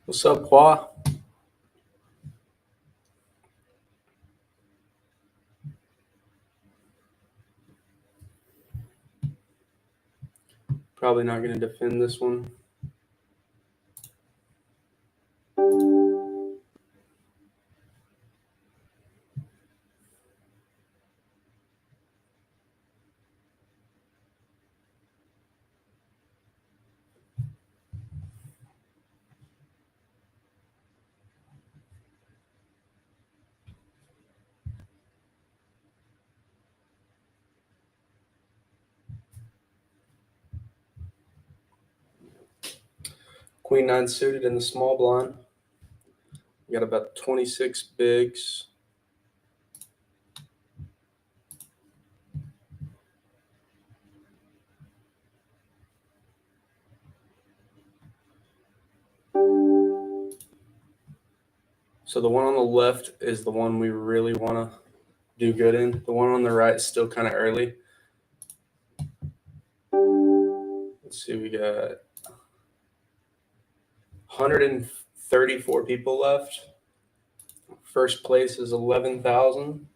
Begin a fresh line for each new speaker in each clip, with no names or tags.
What's up, Qua? Probably not going to defend this one. Queen 9 suited in the small blind. We got about 26 bigs. So the one on the left is the one we really want to do good in. The one on the right is still kind of early. Let's see, we got 134 people left. First place is 11,000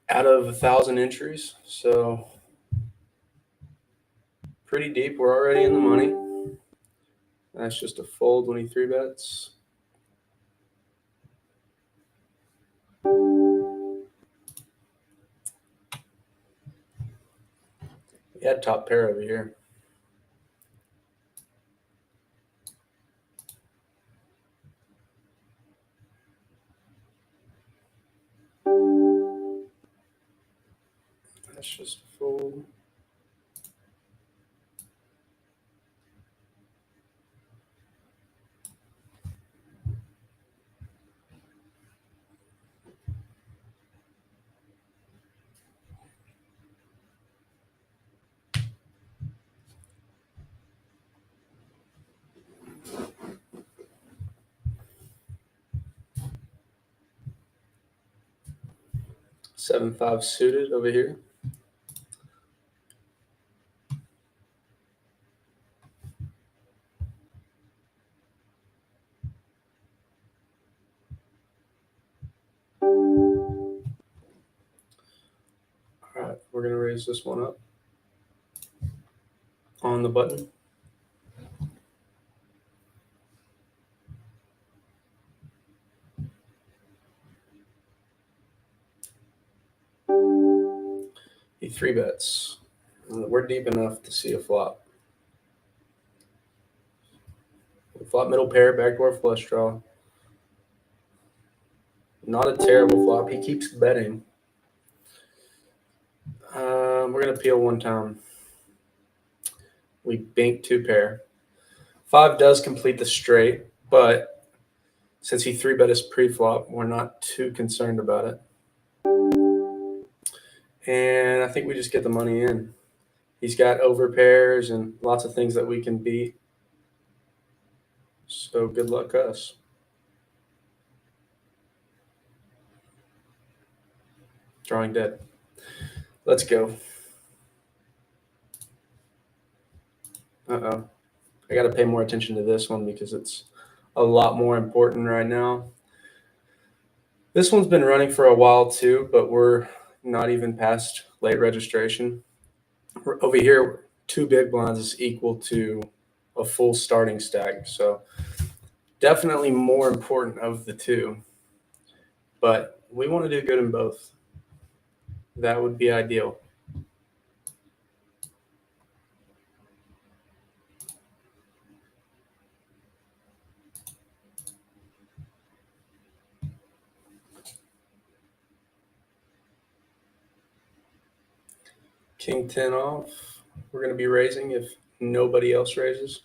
out of 1,000 entries. So pretty deep. We're already in the money. That's just a fold when he 3-bets. We had top pair over here. That's just a fold. Seven five suited over here. All right, we're gonna raise this one up on the button. He 3-bets. We're deep enough to see a flop. Flop middle pair, backdoor flush draw. Not a terrible flop. He keeps betting. We're gonna peel one time. We bank 2 pair. 5 does complete the straight, but since he 3-bet us pre-flop, we're not too concerned about it. And I think we just get the money in. He's got over pairs and lots of things that we can beat. So good luck us. Drawing dead. Let's go. Uh-oh. I got to pay more attention to this one because it's a lot more important right now. This one's been running for a while too, but we're not even past late registration. We're over here, 2 big blinds is equal to a full starting stack. So definitely more important of the two. But we want to do good in both. That would be ideal. King 10 off. We're going to be raising if nobody else raises.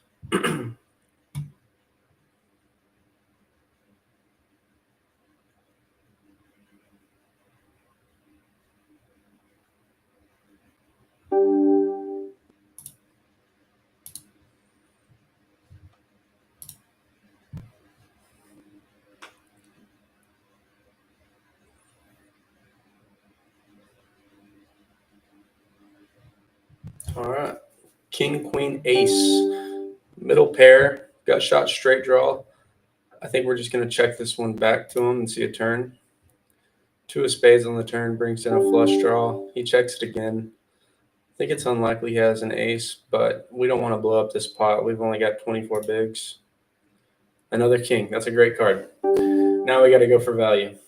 All right. King, queen, ace. Middle pair, got shot straight draw. I think we're just going to check this one back to him and see a turn. Two of spades on the turn brings in a flush draw. He checks it again. I think it's unlikely he has an ace, but we don't want to blow up this pot. We've only got 24 bigs. Another king. That's a great card. Now we got to go for value.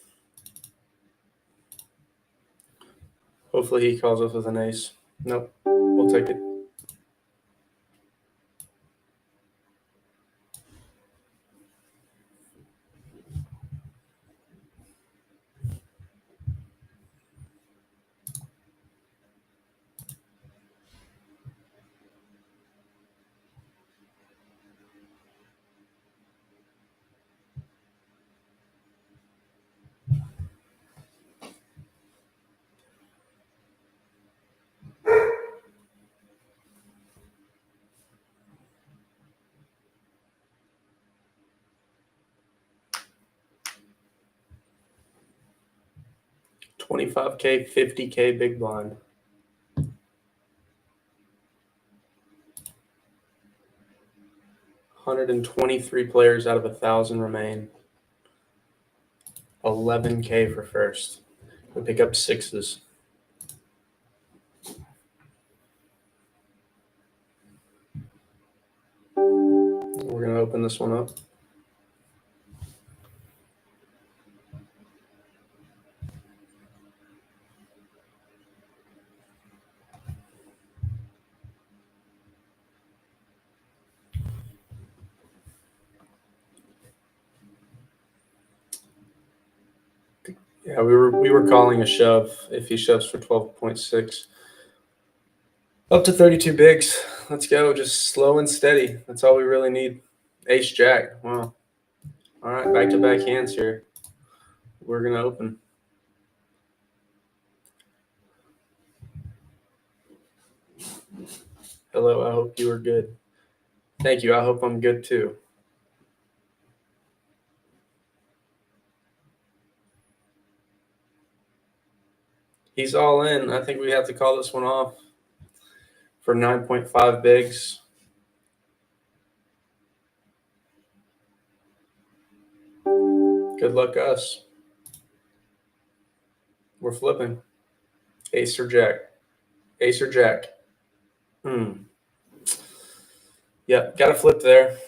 Hopefully he calls us with an ace. Nope. We'll take it. $25K, $50K big blind. $123 players out of 1,000 remain. 11K for first. We pick up sixes. We're going to open this one up. Yeah, we were calling a shove if he shoves for 12.6. Up to 32 bigs. Let's go. Just slow and steady. That's all we really need. Ace jack. Wow. All right, back-to-back hands here. We're going to open. Hello, I hope you are good. Thank you. I hope I'm good too. He's all in. I think we have to call this one off for 9.5 bigs. Good luck us. We're flipping. Ace or jack. Ace or jack. Yep, got to flip there.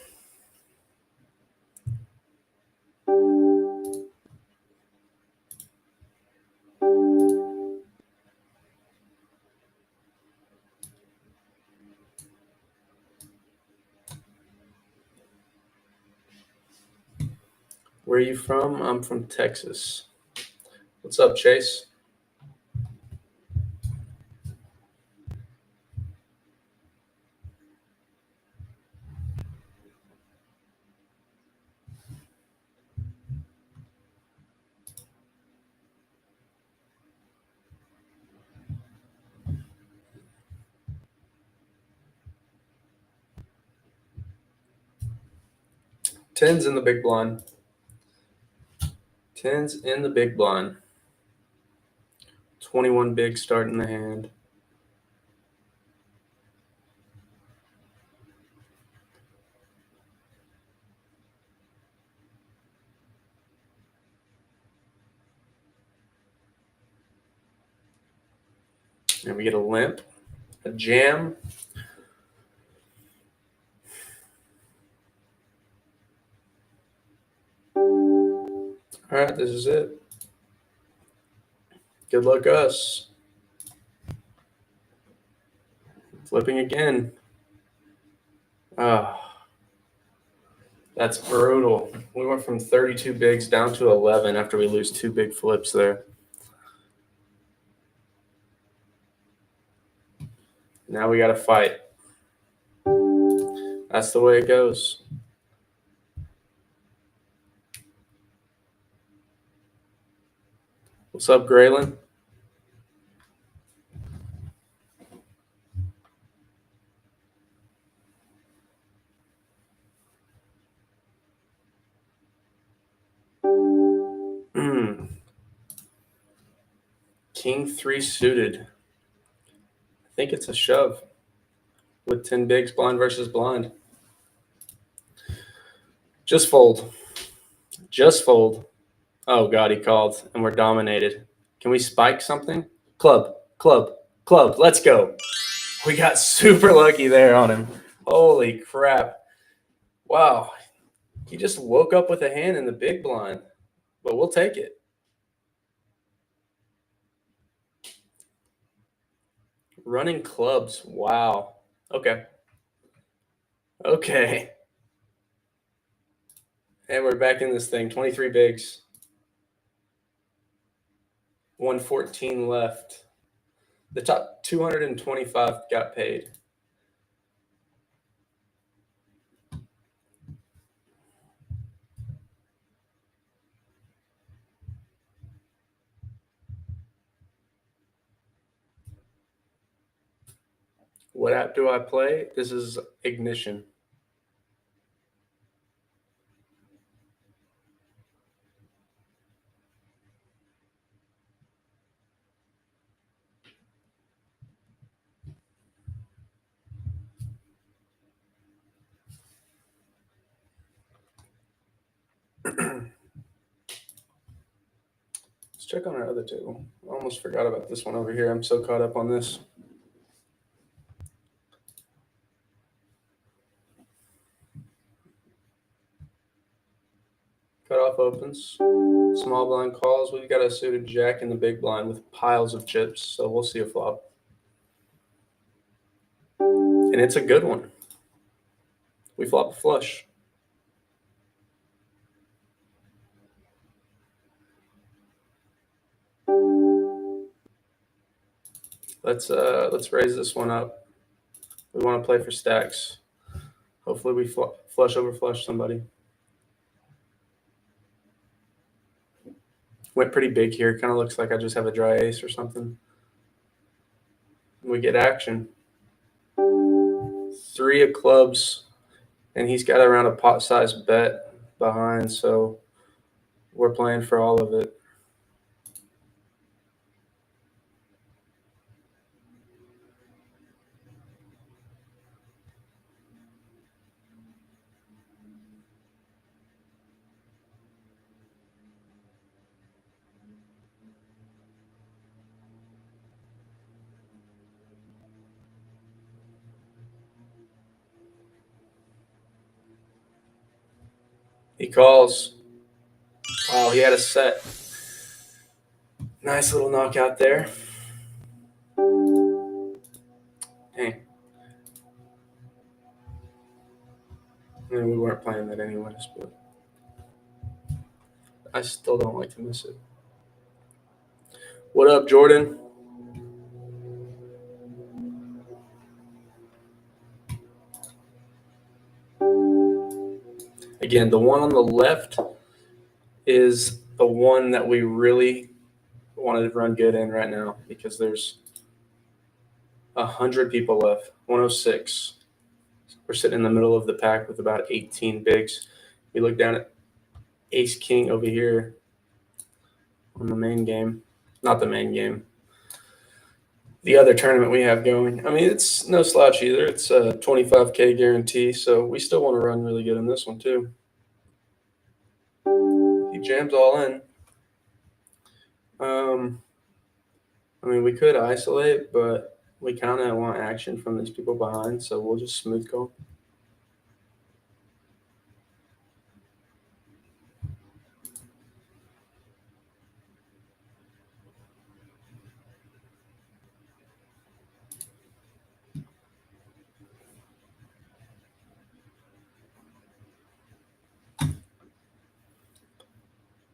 Where are you from? I'm from Texas. What's up, Chase? Tens in the big blind. Tens in the big blind. 21 big starting the hand. And we get a limp, a jam. All right, this is it. Good luck us. Flipping again. That's brutal. We went from 32 bigs down to 11 after we lose two big flips there. Now we got to fight. That's the way it goes. What's up, Graylin? King 3 suited. I think it's a shove with 10 bigs, blind versus blind. Just fold. Just fold. Oh, God, he called, and we're dominated. Can we spike something? Club, club, club. Let's go. We got super lucky there on him. Holy crap. Wow. He just woke up with a hand in the big blind, but we'll take it. Running clubs. Wow. Okay. Okay. And we're back in this thing. 23 bigs. 114 left. The top 225 got paid. What app do I play? This is Ignition. Let's check on our other table. I almost forgot about this one over here. I'm so caught up on this. Cutoff opens. Small blind calls. We've got a suited jack in the big blind with piles of chips, so we'll see a flop. And it's a good one. We flop a flush. Let's raise this one up. We want to play for stacks. Hopefully we flush over flush somebody. Went pretty big here. Kind of looks like I just have a dry ace or something. We get action. 3 of clubs, and he's got around a pot-sized bet behind, so we're playing for all of it. He calls. Oh, he had a set. Nice little knockout there. Dang. And we weren't playing that anyways, but I still don't like to miss it. What up, Jordan? Again, the one on the left is the one that we really wanted to run good in right now because there's 100 people left. 106. We're sitting in the middle of the pack with about 18 bigs. We look down at Ace King over here on the main game. Not the main game. The other tournament we have going. I mean, it's no slouch either. It's a 25K guarantee, so we still want to run really good in this one too. He jams all in. I mean, we could isolate, but we kind of want action from these people behind, so we'll just smooth call.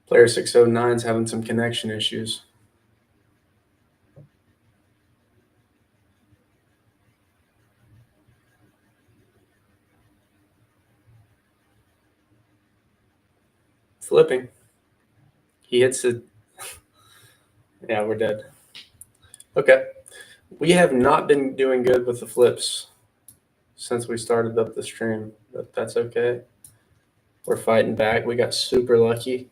Player 609 is having some connection issues. Flipping. He hits it. Yeah, we're dead. Okay. We have not been doing good with the flips since we started up the stream, but that's okay. We're fighting back. We got super lucky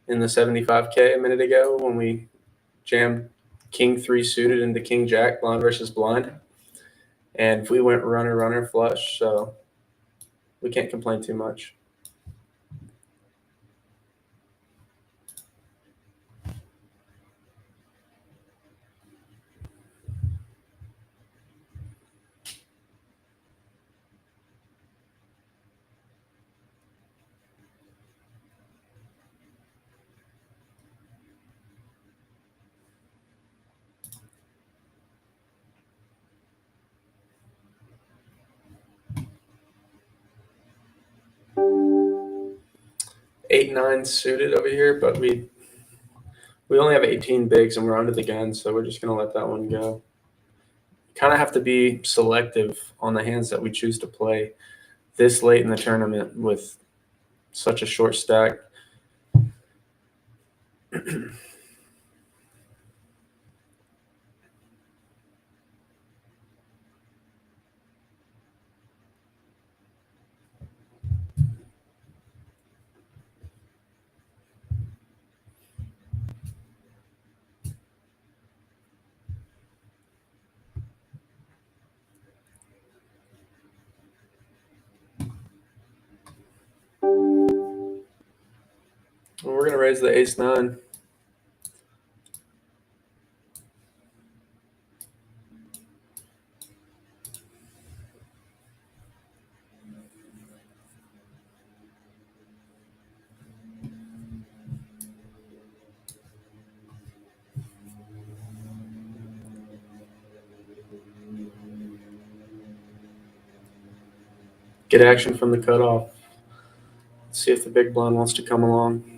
in the 75K a minute ago when we jammed King 3 suited into King Jack, blind versus blind. And we went runner flush, so we can't complain too much. 8-9 suited over here, but we only have 18 bigs and we're under the gun, so we're just gonna let that one go. Kind of have to be selective on the hands that we choose to play this late in the tournament with such a short stack. We're going to raise the ace-9. Get action from the cutoff. See if the big blind wants to come along.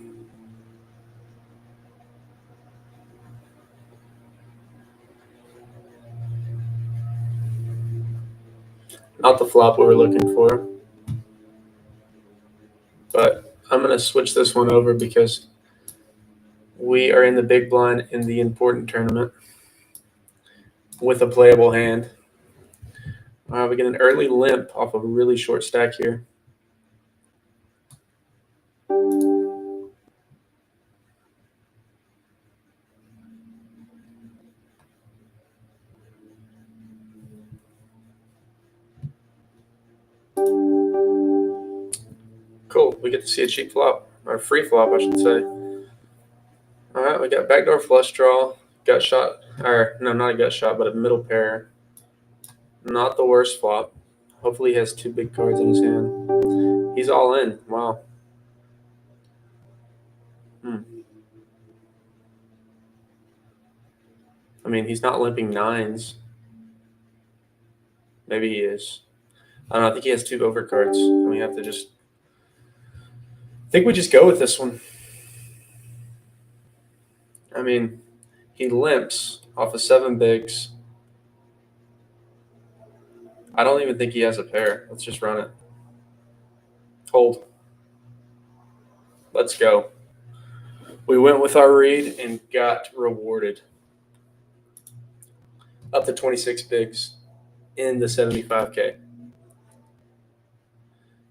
Not the flop we were looking for. But I'm going to switch this one over because we are in the big blind in the important tournament with a playable hand. We get an early limp off of a really short stack here. Cool. We get to see a cheap flop, or free flop, I should say. All right, we got backdoor flush draw, gut shot, or no, not a gut shot, but a middle pair. Not the worst flop. Hopefully he has two big cards in his hand. He's all in. Wow. I mean, he's not limping nines. Maybe he is. I don't know. I think he has two overcards. And we have to just. I think we just go with this one. I mean, he limps off of seven bigs. I don't even think he has a pair. Let's just run it. Hold. Let's go. We went with our read and got rewarded. Up to 26 bigs in the 75K.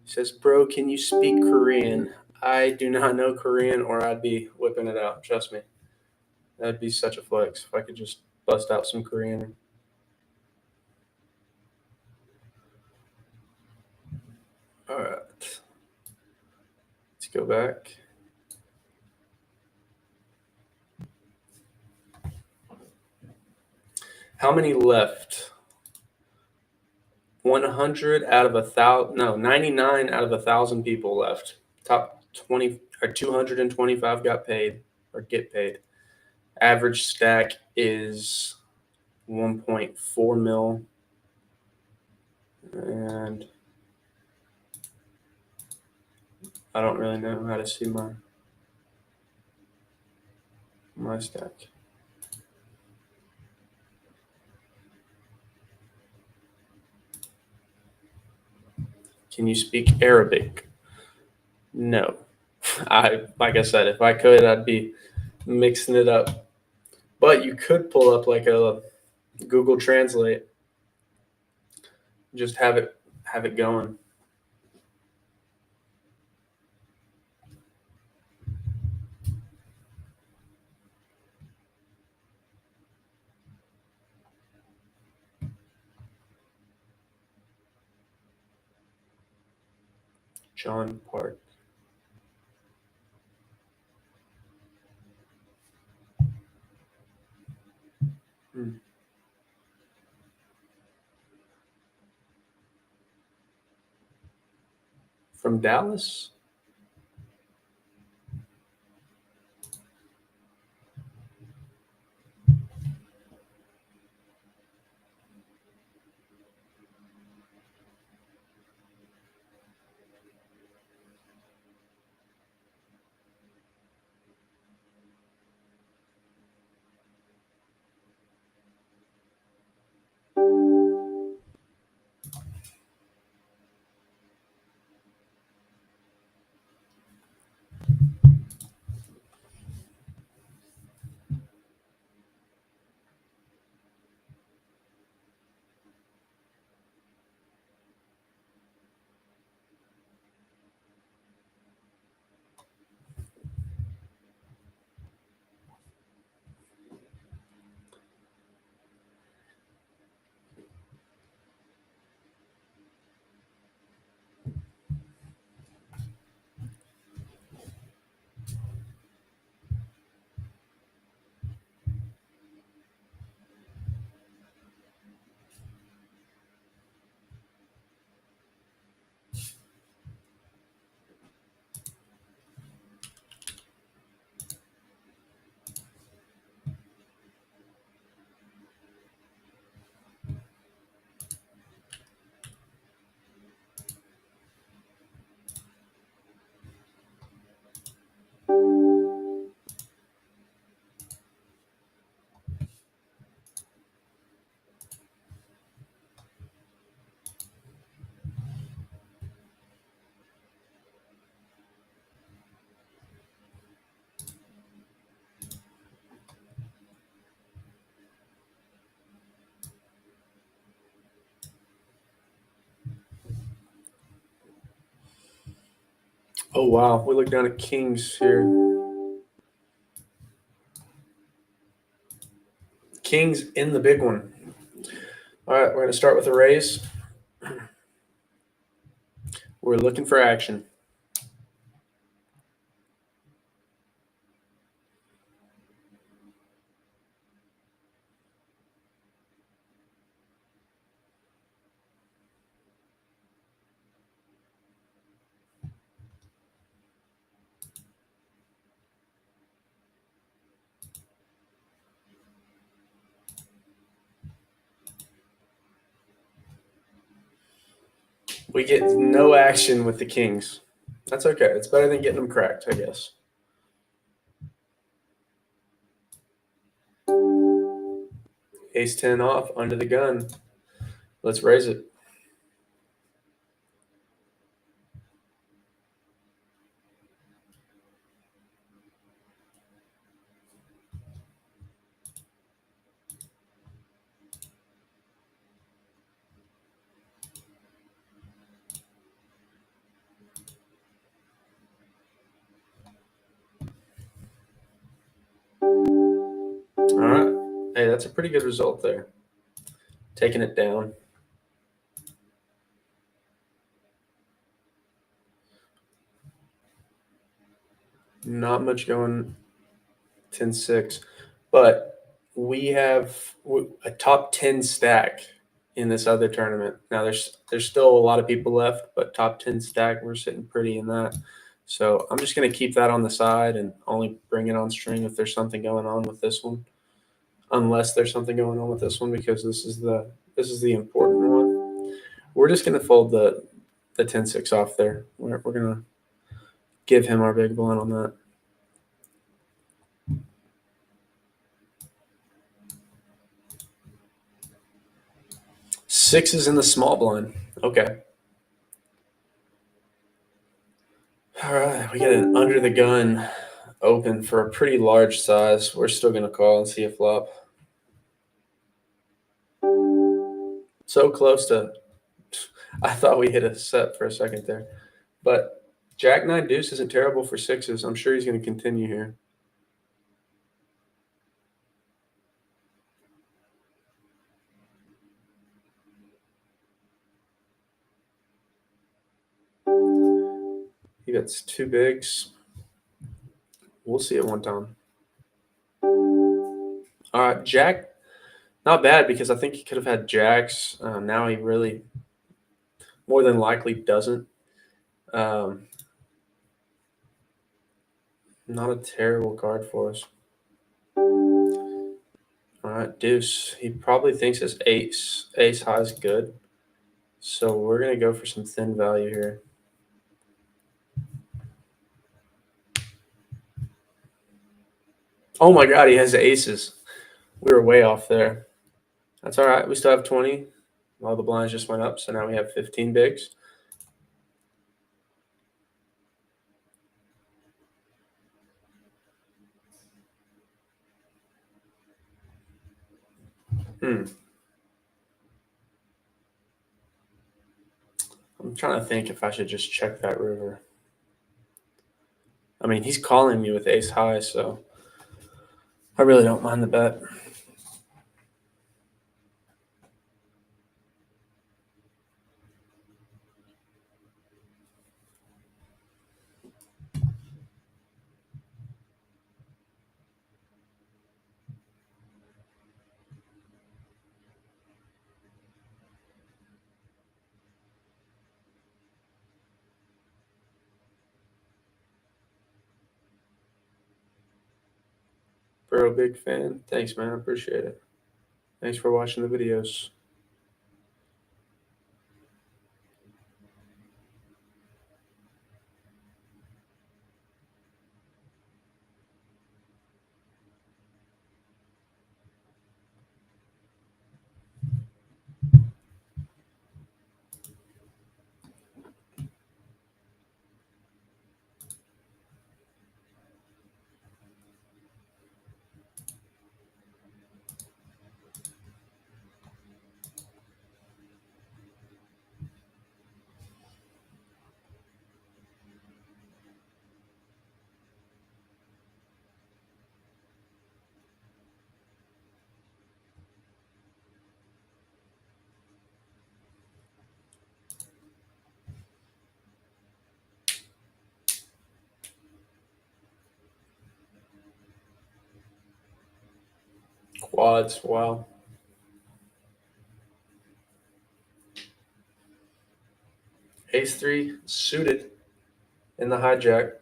He says, bro, can you speak Korean? I do not know Korean or I'd be whipping it out. Trust me. That'd be such a flex if I could just bust out some Korean. All right. Let's go back. How many left? 100 out of 1,000. No, 99 out of 1,000 people left. Top 20 or 225 got paid or get paid. Average stack is 1.4 mil. And I don't really know how to see my stack. Can you speak Arabic? No. Like I said, if I could, I'd be mixing it up. But you could pull up like a Google Translate. Just have it going. John Park. From Dallas? Oh, wow. We look down at kings here. Kings in the big one. All right, we're going to start with a raise. We're looking for action. We get no action with the kings. That's okay. It's better than getting them cracked, I guess. Ace 10 off, under the gun. Let's raise it. All right. Hey, that's a pretty good result there. Taking it down. Not much going 10-6, but we have a top 10 stack in this other tournament. Now there's still a lot of people left, but top 10 stack, we're sitting pretty in that. So I'm just going to keep that on the side and only bring it on stream if there's something going on with this one. Unless there's something going on with this one, because this is the important one. We're just going to fold the 10-6 off there. We're going to give him our big blind on that. Sixes in the small blind. Okay. All right. We got an under the gun open for a pretty large size. We're still going to call and see a flop. So close to. I thought we hit a set for a second there. But Jack 9 deuce isn't terrible for sixes. I'm sure he's going to continue here. He gets two bigs. We'll see it one time. All right, Jack, not bad, because I think he could have had jacks. Now he really, more than likely, doesn't. Not a terrible card for us. All right, deuce. He probably thinks his ace high is good. So we're going to go for some thin value here. Oh my God, he has aces. We were way off there. That's all right. We still have 20. All the blinds just went up, so now we have 15 bigs. I'm trying to think if I should just check that river. I mean, he's calling me with ace high, so I really don't mind the bet. Bro, big fan. Thanks, man. I appreciate it. Thanks for watching the videos. Quads. Wow. Ace 3 suited in the hijack.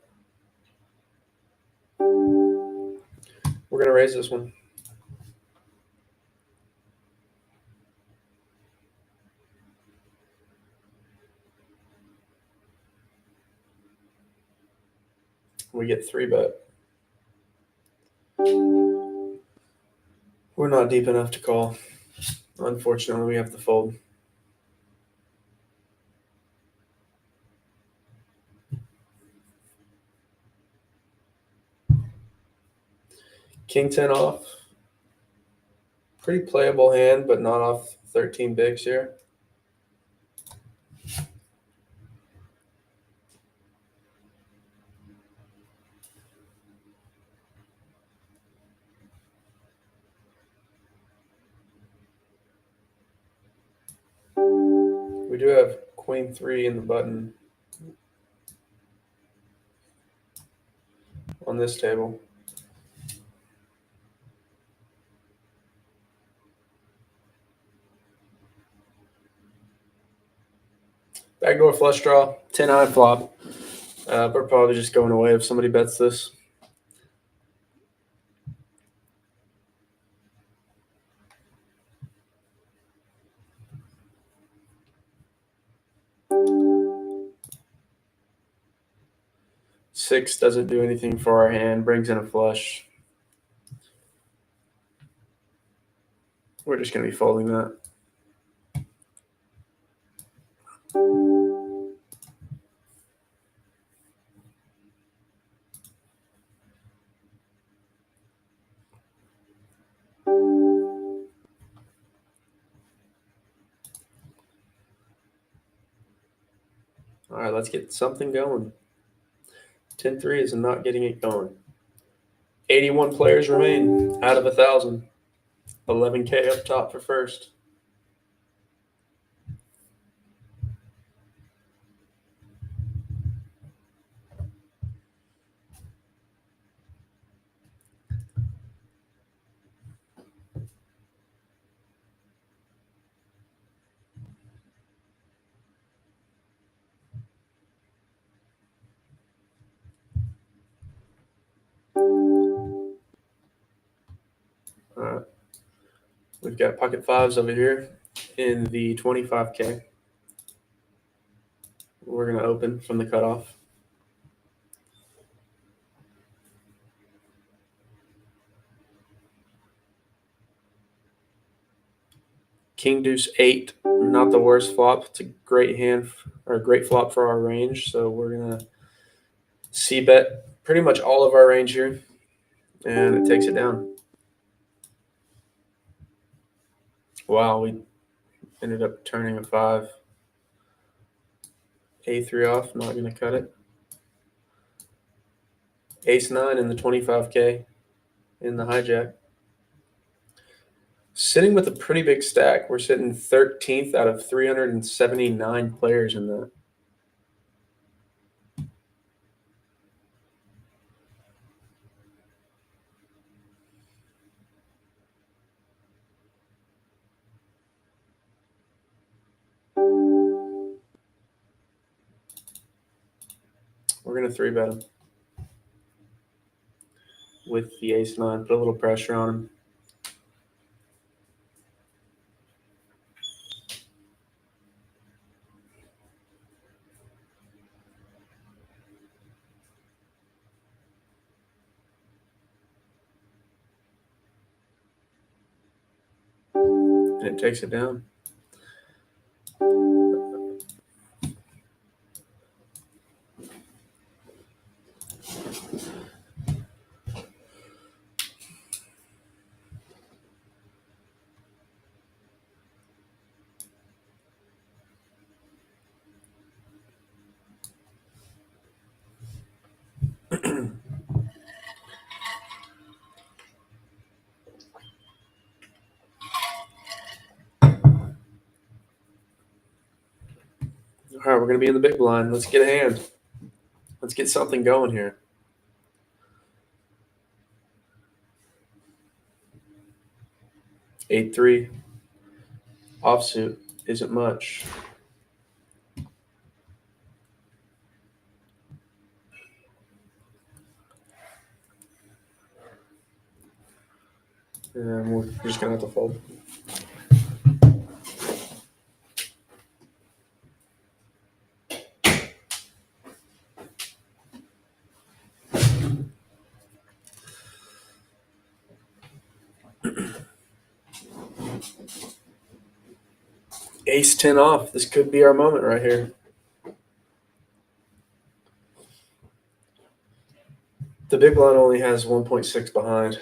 We're going to raise this one. We get 3-bet. We're not deep enough to call. Unfortunately, we have to fold. King 10 off. Pretty playable hand, but not off 13 bigs here. We do have Queen 3 in the button on this table. Backdoor flush draw, 10-9 flop. We're probably just going away if somebody bets this. Six doesn't do anything for our hand, brings in a flush. We're just going to be folding that. All right, let's get something going. 10-3 is not getting it going. 81 players remain out of 1,000. 11K up top for first. All right. We've got pocket fives over here in the 25K. We're going to open from the cutoff. King deuce 8, not the worst flop. It's a great hand or a great flop for our range. So we're going to c-bet pretty much all of our range here, and it takes it down. Wow, we ended up turning a 5. A3 off, not going to cut it. Ace 9 in the 25K in the hijack. Sitting with a pretty big stack. We're sitting 13th out of 379 players in that. We're going to 3-bet him with the ace 9. Put a little pressure on him. And it takes it down. All right, we're going to be in the big blind. Let's get a hand. Let's get something going here. 8-3. Offsuit isn't much. And we're just going to have to fold. Ace 10 off. This could be our moment right here. The big blind only has 1.6 behind.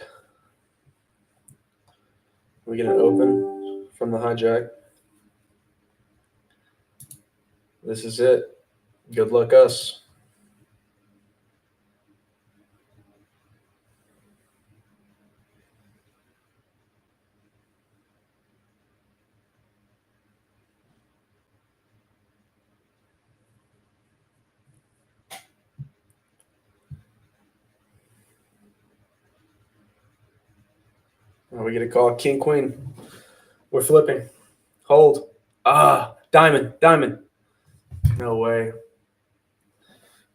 We get an open from the hijack. This is it. Good luck us. Oh, we get a call. King, queen. We're flipping. Hold. Diamond. No way.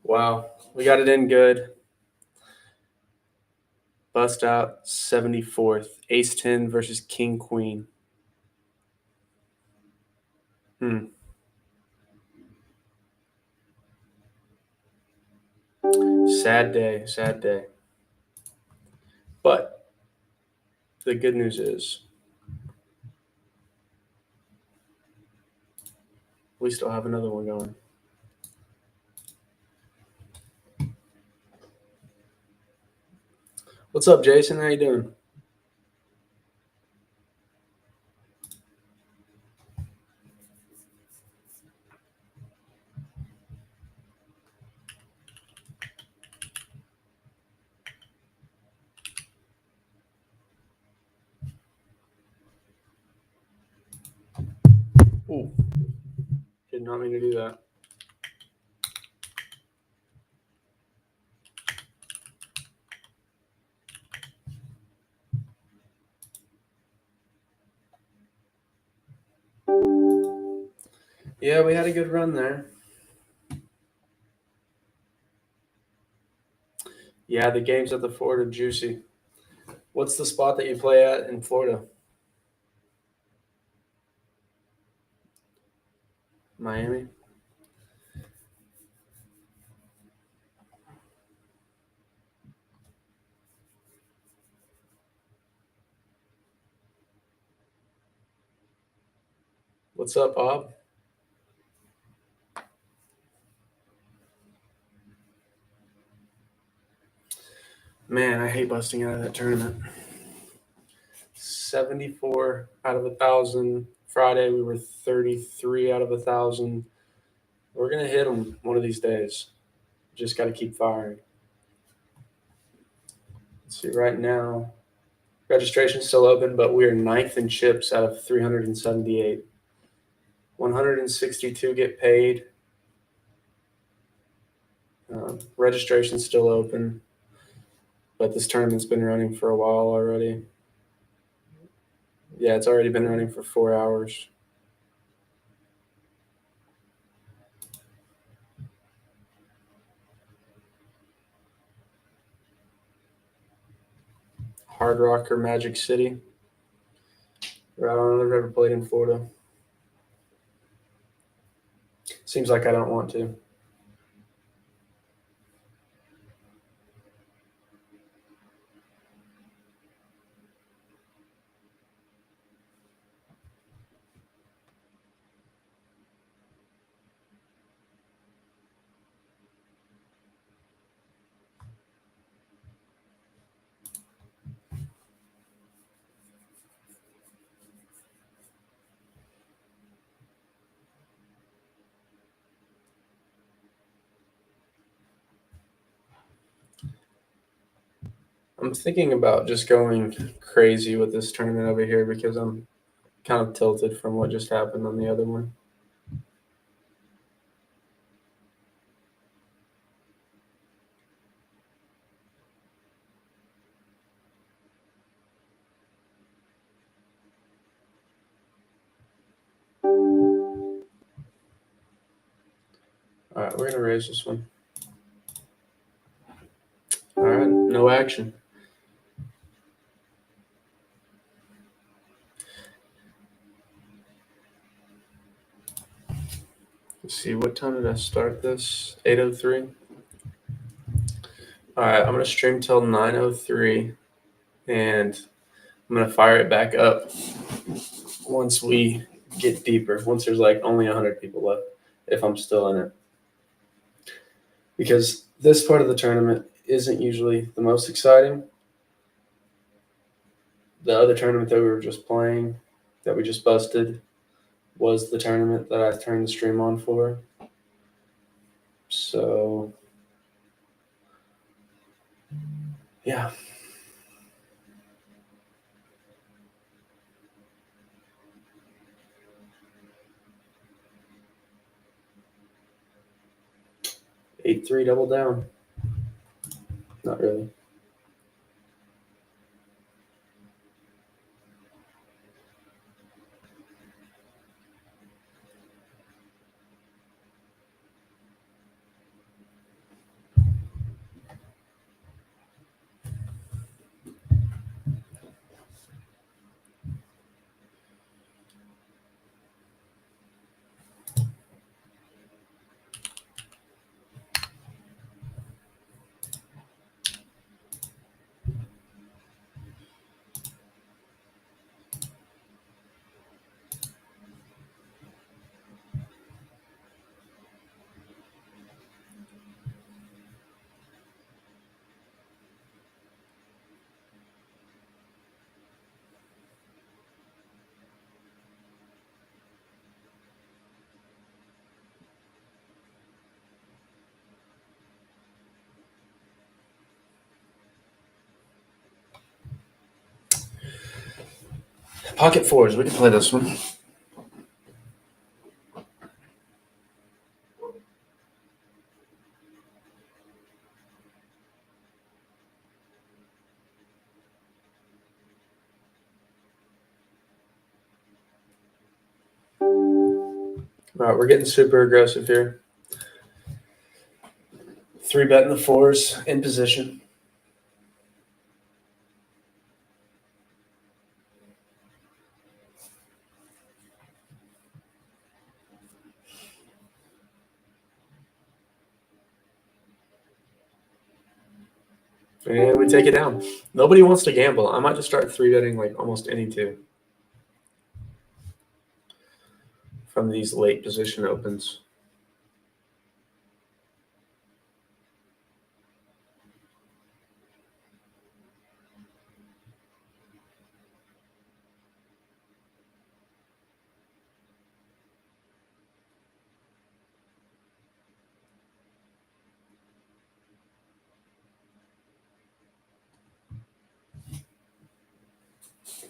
Wow. We got it in good. Bust out 74th. Ace 10 versus King, queen. Sad day. But the good news is we still have another one going. What's up, Jason? How you doing? Ooh. Did not mean to do that. Yeah, we had a good run there. Yeah, the games at the Fort are juicy. What's the spot that you play at in Florida? Miami? What's up, Bob? Man, I hate busting out of that tournament. 74 out of 1,000. Friday, we were 33 out of 1,000. We're going to hit them one of these days. Just got to keep firing. Let's see, right now, registration's still open, but we are 9th in chips out of 378. 162 get paid. Registration's still open, but this tournament's been running for a while already. Yeah, it's already been running for 4 hours. Hard Rock or Magic City. I don't know if I've ever played in Florida. Seems like I don't want to. I'm thinking about just going crazy with this tournament over here because I'm kind of tilted from what just happened on the other one. right, we're gonna raise this one. All right, no action. Let's see, what time did I start this? 8:03. All right, I'm gonna stream till 9:03, and I'm gonna fire it back up once we get deeper. Once there's like only 100 people left, if I'm still in it, because this part of the tournament isn't usually the most exciting. The other tournament that we were just playing, that we just busted, was the tournament that I turned the stream on for. So, yeah. Eight three double down. Not really. Pocket fours. We can play this one. All right, we're getting super aggressive here. 3-betting the fours in position. And we take it down. Nobody wants to gamble. I might just start 3-betting like almost any two from these late position opens.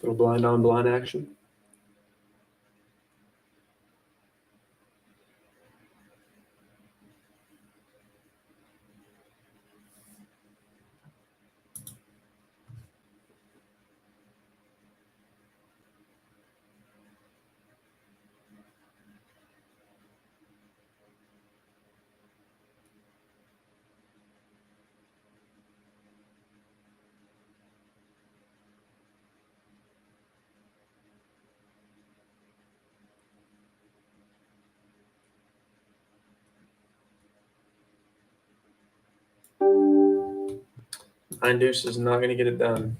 Little blind on blind action. Nine deuce is not going to get it done.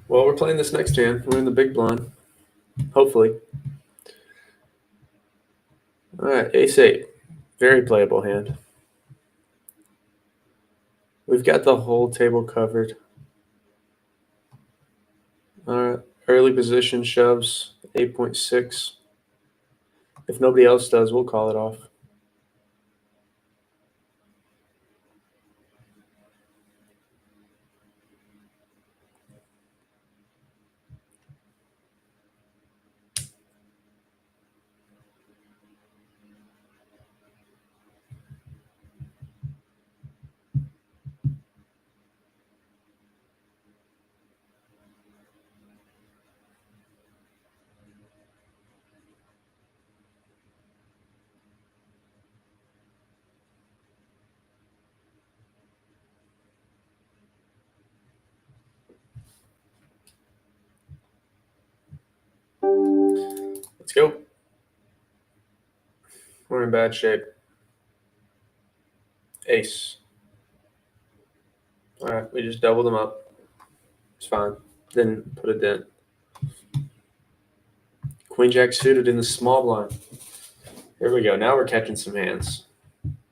Well, we're playing this next hand. We're in the big blind, hopefully. All right, ace 8. Very playable hand. We've got the whole table covered. All right, early position shoves, 8.6. If nobody else does, we'll call it off. Let's go. We're in bad shape. Ace. All right, we just doubled them up. It's fine. Didn't put a dent. Queen Jack suited in the small blind. Here we go. Now we're catching some hands.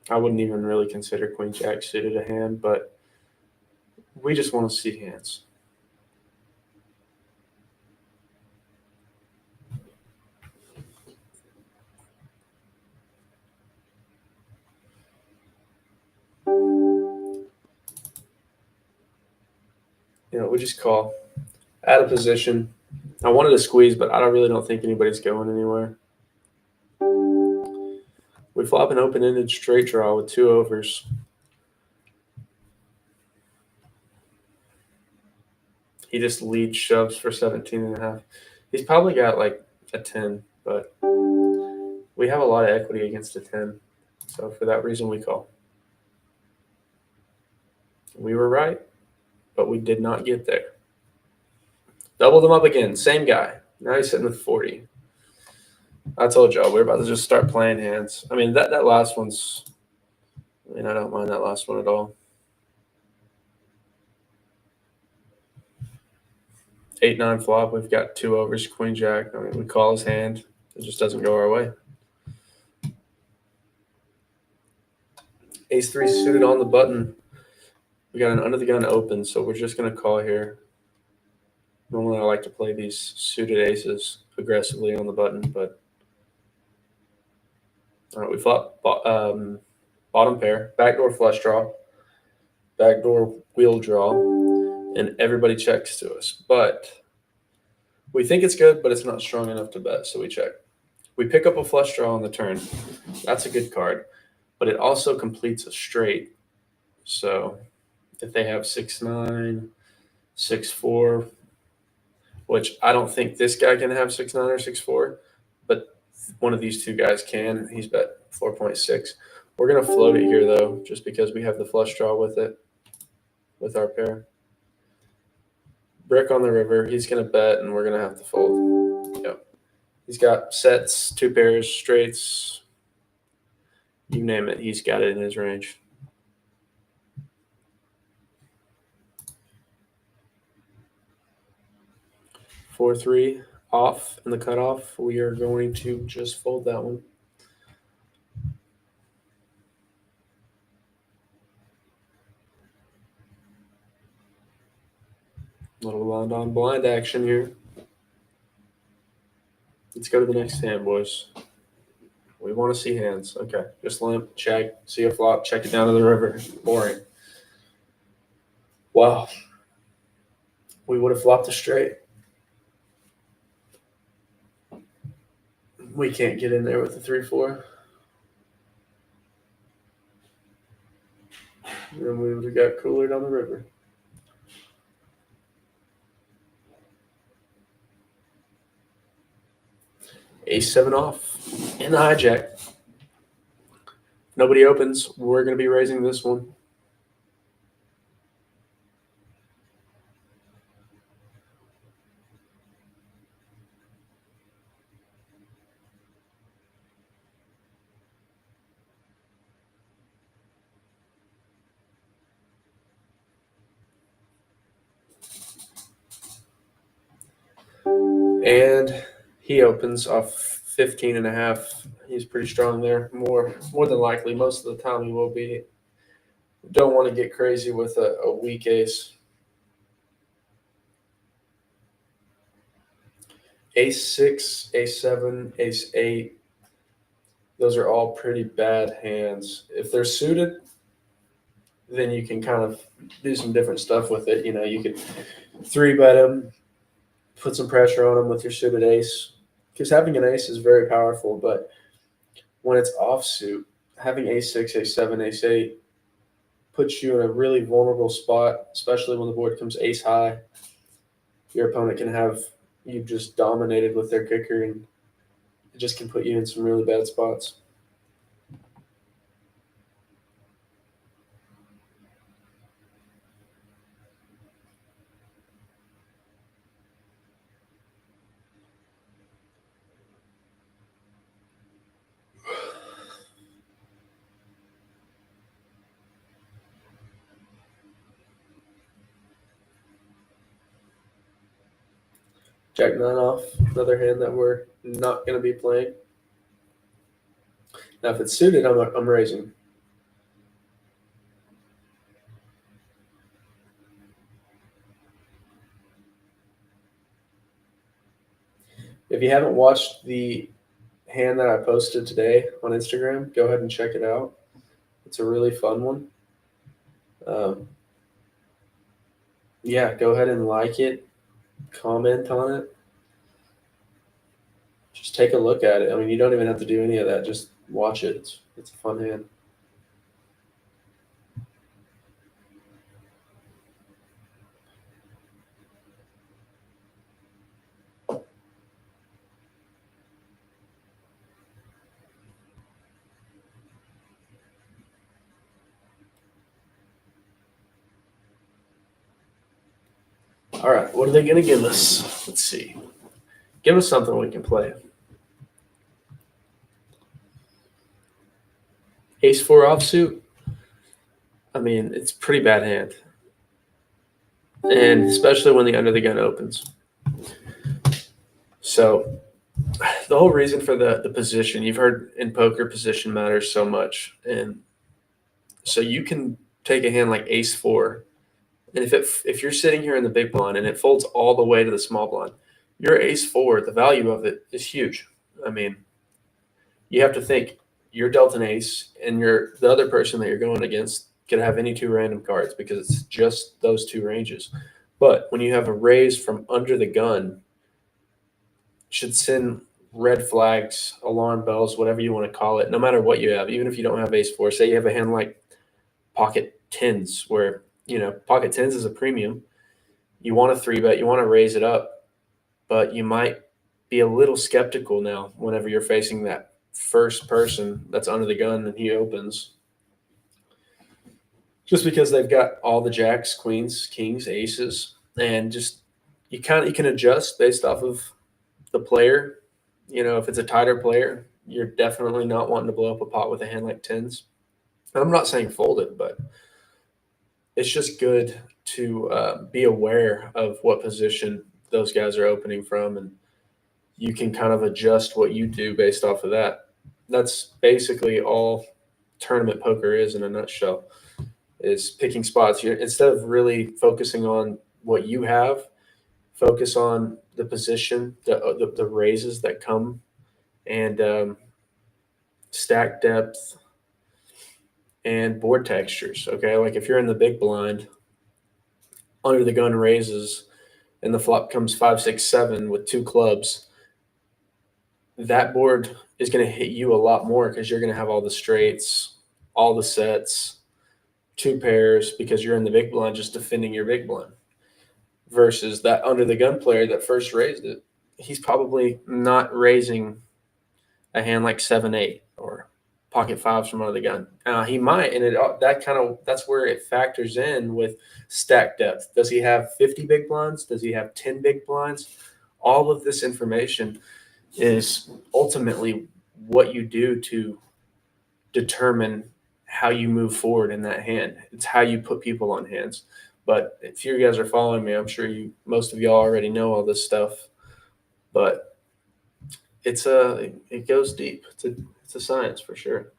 I wouldn't even really consider Queen Jack suited a hand, but we just want to see hands. We just call. Out of position. I wanted to squeeze, but I really don't think anybody's going anywhere. We flop an open-ended straight draw with 2 overs. He just lead shoves for 17.5. He's probably got like a 10, but we have a lot of equity against a 10. So for that reason, we call. We were right, but we did not get there. Doubled him up again. Same guy. Now he's sitting with 40. I told y'all we're about to just start playing hands. I mean, that last one's – I don't mind that last one at all. 8-9 flop. We've got 2 overs, Queen Jack. I mean, we call his hand. It just doesn't go our way. Ace 3 suited on the button. We got an under the gun open, so we're just going to call here. Normally I like to play these suited aces aggressively on the button, but all right, we flop bottom pair, backdoor flush draw, backdoor wheel draw, and everybody checks to us. But we think it's good, but it's not strong enough to bet, so we check. We pick up a flush draw on the turn. That's a good card, but it also completes a straight. So if they have 6-9, 6-4, which I don't think this guy can have 6-9 or 6-4, but one of these two guys can. He's bet 4.6. We're going to float it here, though, just because we have the flush draw with it, with our pair. Brick on the river. He's going to bet, and we're going to have to fold. Yep. He's got sets, 2 pairs, straights. You name it. He's got it in his range. Four, 3 off in the cutoff. We are going to just fold that one. Little blind on blind action here. Let's go to the next hand, boys. We want to see hands. Okay, just limp, check, see a flop, check it down to the river. Boring. Wow. We would have flopped a straight. We can't get in there with the 3-4. And we would have got cooler down the river. Ace 7 off in the hijack. Nobody opens. We're going to be raising this one. And he opens off 15.5. He's pretty strong there. More than likely, most of the time he will be. Don't want to get crazy with a weak ace. Ace 6, ace 7, ace 8. Those are all pretty bad hands. If they're suited, then you can kind of do some different stuff with it. You could 3-bet him, put some pressure on him with your suited ace. Because having an ace is very powerful, but when it's offsuit, having ace 6, ace 7, ace 8 puts you in a really vulnerable spot, especially when the board comes ace high. Your opponent can have you just dominated with their kicker, and it just can put you in some really bad spots. Jack 9 off, another hand that we're not going to be playing. Now, if it's suited, I'm raising. If you haven't watched the hand that I posted today on Instagram, go ahead and check it out. It's a really fun one. Yeah, go ahead and like it, comment on it. Just take a look at it. I mean, you don't even have to do any of that. Just watch it. It's a fun hand. All right, what are they going to give us? Let's see. Give us something we can play. Ace 4 offsuit. I mean, it's a pretty bad hand. And especially when the under the gun opens. So the whole reason for the position, you've heard in poker, position matters so much. And so you can take a hand like ace 4. And if you're sitting here in the big blind and it folds all the way to the small blind, your ace 4, the value of it is huge. I mean, you have to think you're dealt an ace, and the other person that you're going against could have any 2 random cards because it's just those 2 ranges. But when you have a raise from under the gun, should send red flags, alarm bells, whatever you want to call it, no matter what you have, even if you don't have ace 4. Say you have a hand like pocket 10s where, pocket 10s is a premium. You want to 3-bet, you want to raise it up, but you might be a little skeptical now whenever you're facing that first person that's under the gun and he opens. Just because they've got all the jacks, queens, kings, aces, and just you can adjust based off of the player. If it's a tighter player, you're definitely not wanting to blow up a pot with a hand like 10s. And I'm not saying fold it, but it's just good to be aware of what position those guys are opening from, and you can kind of adjust what you do based off of that. That's basically all tournament poker is in a nutshell, is picking spots. Instead of really focusing on what you have, focus on the position, the raises that come, and stack depth and board textures. Okay, like if you're in the big blind, under the gun raises, and the flop comes 5, 6, 7 with 2 clubs, that board is going to hit you a lot more because you're going to have all the straights, all the sets, 2 pairs, because you're in the big blind just defending your big blind. Versus that under the gun player that first raised it, he's probably not raising a hand like 7, 8 or pocket 5s from under the gun. He might, and that's where it factors in with stack depth. Does he have 50 big blinds? Does he have 10 big blinds? All of this information is ultimately what you do to determine how you move forward in that hand. It's how you put people on hands. But if you guys are following me, I'm sure most of y'all already know all this stuff. But it goes deep. It's a science for sure.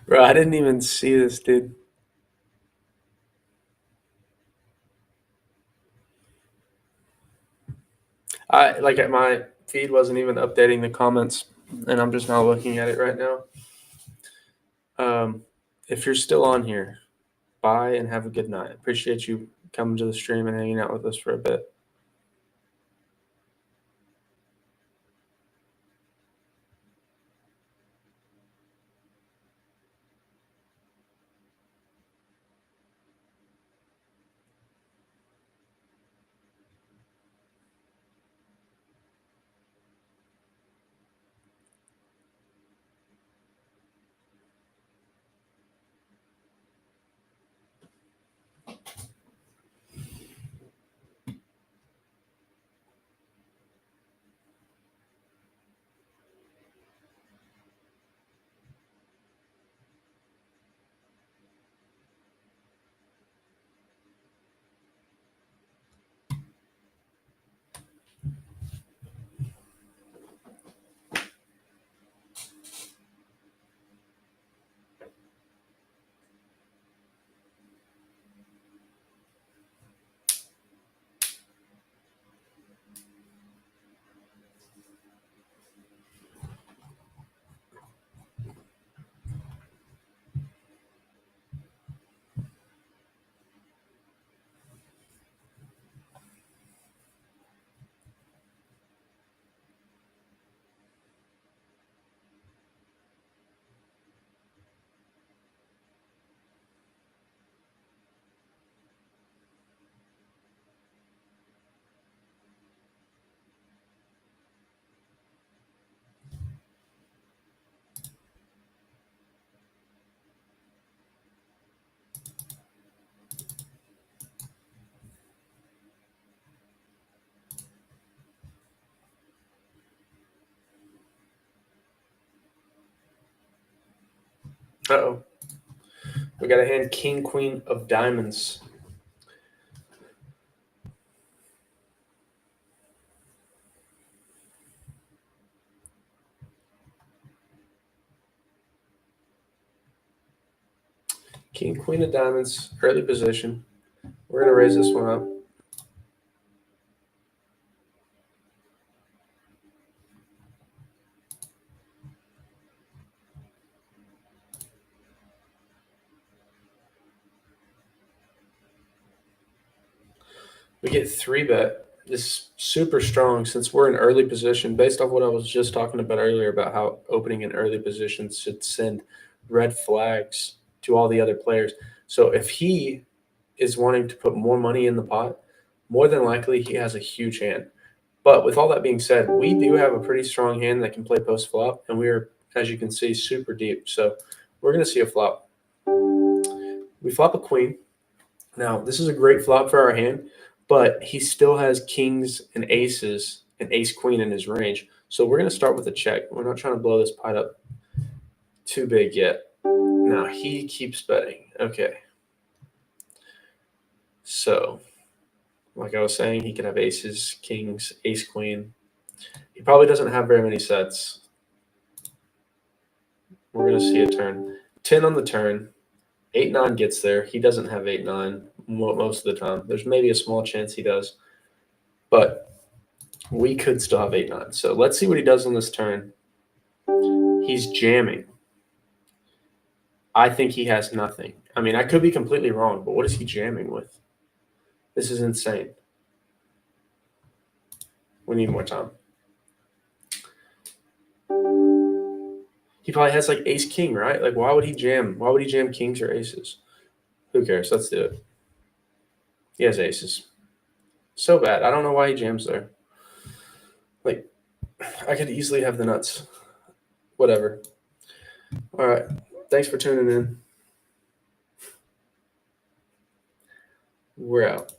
Bro, I didn't even see this, dude. I like my feed wasn't even updating the comments, and I'm just now looking at it right now. If you're still on here, bye and have a good night. Appreciate you coming to the stream and hanging out with us for a bit. Uh-oh. We got a hand king, queen of diamonds. King, queen of diamonds, early position. We're going to raise this one up. We get 3-bet. This is super strong since we're in early position. Based off what I was just talking about earlier about how opening in early positions should send red flags to all the other players. So if he is wanting to put more money in the pot, more than likely he has a huge hand. But with all that being said, we do have a pretty strong hand that can play post flop, and we're, as you can see, super deep. So we're going to see a flop. We flop a queen. Now, this is a great flop for our hand, but he still has kings and aces and ace queen in his range. So we're going to start with a check. We're not trying to blow this pot up too big yet. Now, he keeps betting. Okay. So, like I was saying, he can have aces, kings, ace queen. He probably doesn't have very many sets. We're going to see a turn. 10 on the turn. 8-9 gets there. He doesn't have 8-9 most of the time. There's maybe a small chance he does. But we could still have 8-9. So let's see what he does on this turn. He's jamming. I think he has nothing. I mean, I could be completely wrong, but what is he jamming with? This is insane. We need more time. He probably has like ace king, right? Like, why would he jam? Why would he jam kings or aces? Who cares? Let's do it. He has aces. So bad. I don't know why he jams there. Like, I could easily have the nuts. Whatever. All right. Thanks for tuning in. We're out.